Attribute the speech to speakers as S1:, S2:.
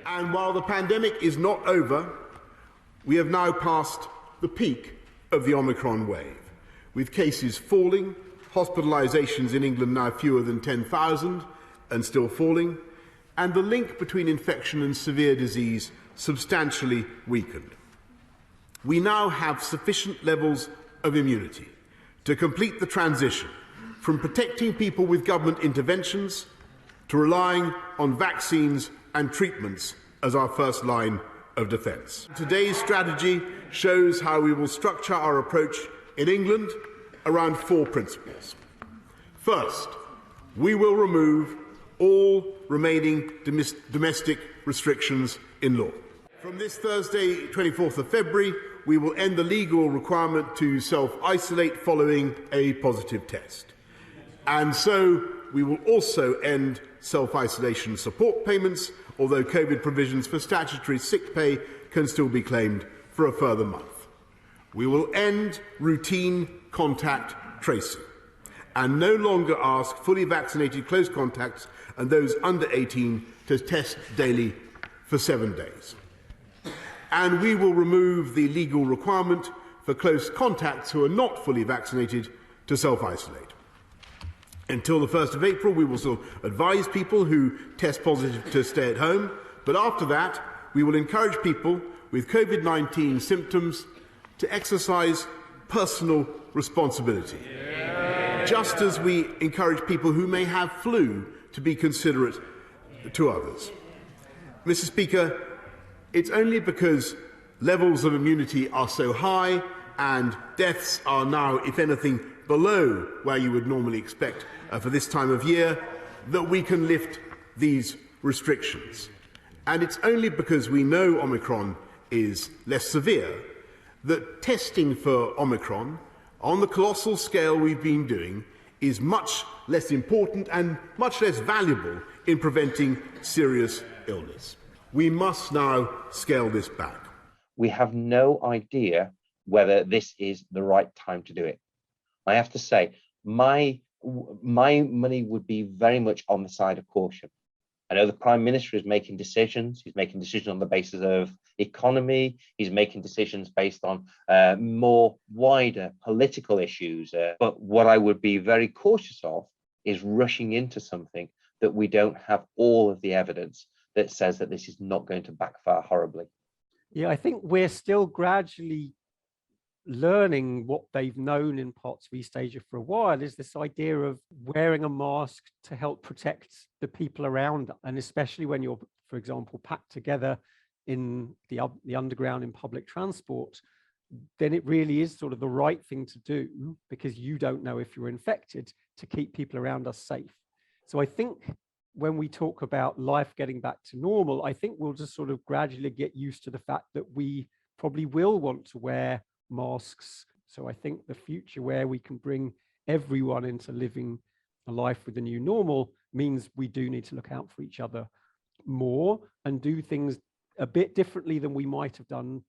S1: And while the pandemic is not over, we have now passed the peak of the Omicron wave, with cases falling, hospitalisations in England now fewer than 10,000 and still falling, and the link between infection and severe disease substantially weakened. We now have sufficient levels of immunity to complete the transition from protecting people with government interventions to relying on vaccines and treatments as our first line of defence. Today's strategy shows how we will structure our approach in England around 4 principles. First, we will remove all remaining domestic restrictions in law. From this Thursday, 24th of February, we will end the legal requirement to self-isolate following a positive test. And so we will also end self-isolation support payments, although COVID provisions for statutory sick pay can still be claimed for a further month. We will end routine contact tracing and no longer ask fully vaccinated close contacts and those under 18 to test daily for 7 days. And we will remove the legal requirement for close contacts who are not fully vaccinated to self-isolate. Until the 1st of April, we will still advise people who test positive to stay at home, but after that, we will encourage people with COVID-19 symptoms to exercise personal responsibility, just as we encourage people who may have flu to be considerate to others. Mr. Speaker, it's only because levels of immunity are so high and deaths are now, if anything, below where you would normally expect for this time of year, that we can lift these restrictions. And it's only because we know Omicron is less severe that testing for Omicron, on the colossal scale we've been doing, is much less important and much less valuable in preventing serious illness. We must now scale this back.
S2: We have no idea whether this is the right time to do it. I have to say, my money would be very much on the side of caution. I know the Prime Minister is making decisions. He's making decisions on the basis of economy. He's making decisions based on more wider political issues. But what I would be very cautious of is rushing into something that we don't have all of the evidence that says that this is not going to backfire horribly.
S3: Yeah, I think we're still gradually learning what they've known in parts of East Asia for a while, is this idea of wearing a mask to help protect the people around, and especially when you're, for example, packed together in the underground in public transport, then it really is sort of the right thing to do, because you don't know if you're infected, to keep people around us safe. So I think when we talk about life getting back to normal, I think we'll just sort of gradually get used to the fact that we probably will want to wear masks. So I think the future where we can bring everyone into living a life with the new normal means we do need to look out for each other more and do things a bit differently than we might have done